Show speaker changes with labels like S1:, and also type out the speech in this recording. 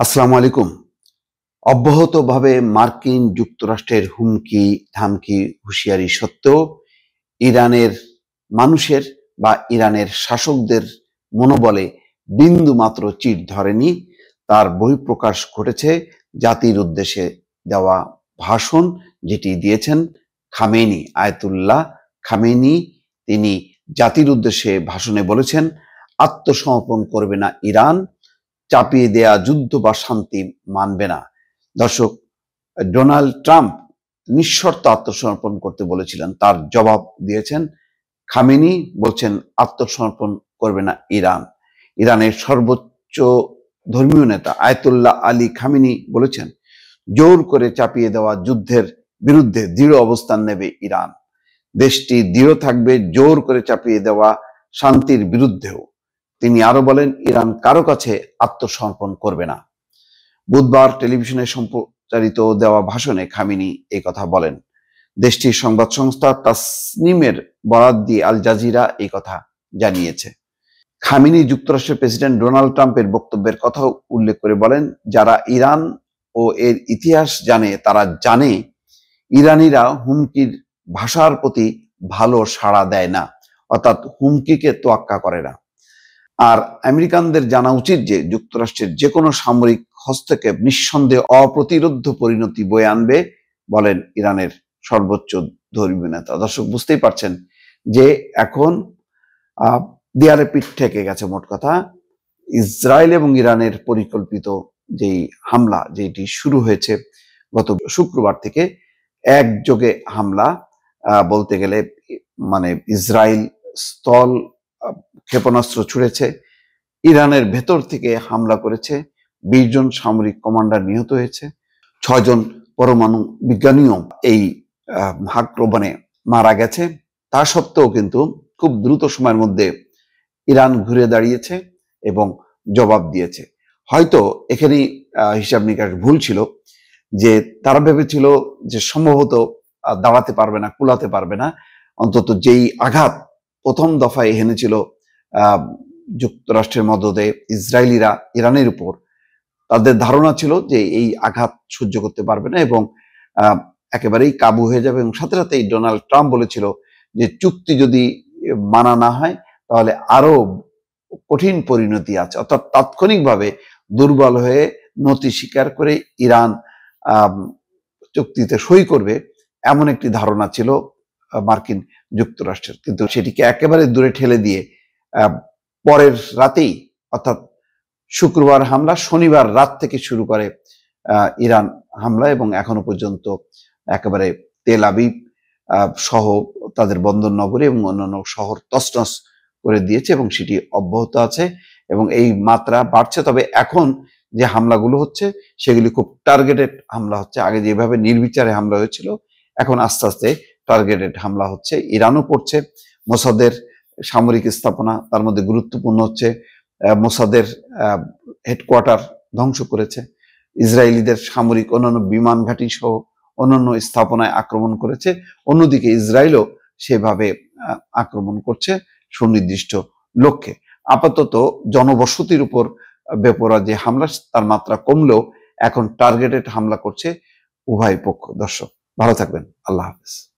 S1: আসসালামু আলাইকুম। অব্যাহতভাবে মার্কিন যুক্তরাষ্ট্রের হুমকি ধামকি হুঁশিয়ারি সত্ত্বেও ইরানের মানুষের বা ইরানের শাসকদের মনোবলে বিন্দু মাত্র চির ধরেনি। তার বহিঃপ্রকাশ ঘটেছে জাতির উদ্দেশ্যে দেওয়া ভাষণ, যেটি দিয়েছেন খামেনি, আয়াতুল্লাহ খামেনি। তিনি জাতির উদ্দেশ্যে ভাষণে বলেছেন, আত্মসমর্পণ করবে না ইরান, চাপিয়ে দেয়া যুদ্ধ বা শান্তি মানবে না। দর্শক, ডোনাল্ড ট্রাম্প নিঃশর্ত আত্মসমর্পণ করতে বলেছিলেন, তার জবাব দিয়েছেন খামেনি। বলছেন আত্মসমর্পণ করবে না ইরান। ইরানের সর্বোচ্চ ধর্মীয় নেতা আয়াতুল্লাহ আলী খামেনি বলেছেন, জোর করে চাপিয়ে দেওয়া যুদ্ধের বিরুদ্ধে দৃঢ় অবস্থান নেবে ইরান। দেশটি দৃঢ় থাকবে জোর করে চাপিয়ে দেওয়া শান্তির বিরুদ্ধেও। তিনি আরো বলেন, ইরান কারো কাছে আত্মসমর্পণ করবে না। বুধবার টেলিভিশনে সম্প্রচারিত দেওয়া ভাষণে খামেনি এই কথা বলেন। দেশটির সংবাদ সংস্থা তাসনিমের বরাত দিয়ে আল জাজিরা এই কথা জানিয়েছে। খামেনি যুক্তরাষ্ট্রের প্রেসিডেন্ট ডোনাল্ড ট্রাম্পের বক্তব্যের কথাও উল্লেখ করে বলেন, যারা ইরান ও এর ইতিহাস জানে তারা জানে ইরানিরা হুমকির ভাষার প্রতি ভালো সাড়া দেয় না, অর্থাৎ হুমকিকে তোয়াক্কা করে না। আর আমেরিকানদের জানা উচিত যে যুক্তরাষ্ট্রের যে কোনো সামরিক হস্তক্ষেপ নিঃসন্দেহে অপ্রতিরোধ্য পরিণতি বয়ে আনবে, বলেন ইরানের সর্বোচ্চ ধর্মীয় নেতা। দর্শক, বুঝতেই পারছেন যে এখন দেয়ালে পিঠ ঠেকে গেছে। মোট কথা, ইসরায়েল এবং ইরানের পরিকল্পিত যেই হামলা, যেটি শুরু হয়েছে গত শুক্রবার থেকে, একযোগে হামলা বলতে গেলে মানে ইসরায়েল স্থল ক্ষেপণাস্ত্র ছুড়েছে, ইরানের ভেতর থেকে হামলা করেছে, 20 জন সামরিক কমান্ডার নিহত হয়েছে, 6 জন পরমাণু বিজ্ঞানীও এই আক্রমণে মারা গেছে। তা সত্ত্বেও কিন্তু খুব দ্রুত সময়ের মধ্যে ইরান ঘুরে দাঁড়িয়েছে এবং জবাব দিয়েছে। হয়তো এখানেই হিসাব নিকাশ ভুল ছিল, যে তারা ভেবেছিল যে সম্ভবত দাঁড়াতে পারবে না, কুলাতে পারবে না। অন্তত যেই আঘাত প্রথম দফায় হেনেছিল যুক্তরাষ্ট্রের মদদে ইসরায়েলিরা ইরানের উপর, তাদের ধারণা ছিল যে এই আঘাত সহ্য করতে পারবে না এবং একেবারেই কাবু হয়ে যাবে। এবং সাথে সাথেই ডোনাল্ড ট্রাম্প বলেছিল যে চুক্তি যদি মানা না হয় তাহলে আরো কঠিন পরিণতি আছে, অর্থাৎ তাৎক্ষণিকভাবে দুর্বল হয়ে নতি স্বীকার করে ইরান চুক্তিতে সই করবে, এমন একটি ধারণা ছিল মার্কিন যুক্তরাষ্ট্রের। কিন্তু সেটিকে একেবারে দূরে ঠেলে দিয়ে পরের রাতেই, অর্থাৎ শুক্রবার হামলা, শনিবার রাত থেকে শুরু করে ইরান হামলা এবং এখনো পর্যন্ত একেবারে তেল আবিব সহ তাদের বন্দর নগরী এবং অন্যান্য শহর তছনছ করে দিয়েছে এবং সেটি অব্যাহত আছে এবং এই মাত্রা বাড়ছে। তবে এখন যে হামলাগুলো হচ্ছে সেগুলি খুব টার্গেটেড হামলা হচ্ছে। আগে যেভাবে নির্বিচারে হামলা হয়েছিল, এখন আস্তে আস্তে টার্গেটেড হামলা হচ্ছে। ইরানও করছে। মোসাদের সামরিক স্থাপনা, তার মধ্যে গুরুত্বপূর্ণ হচ্ছে মোসাদের হেডকোয়ার্টার ধ্বংস করেছে, ইসরায়েলিদের সামরিক অন্যান্য বিমান ঘাঁটি সহ অন্যান্য স্থাপনায় আক্রমণ করেছে। অন্যদিকে ইসরায়েলও সেভাবে আক্রমণ করছে সুনির্দিষ্ট লক্ষ্যে। আপাতত জনবসতির উপর বেপরোয়া যে হামলা, তার মাত্রা কমলেও এখন টার্গেটেড হামলা করছে উভয় পক্ষ। দর্শক, ভালো থাকবেন। আল্লাহ হাফেজ।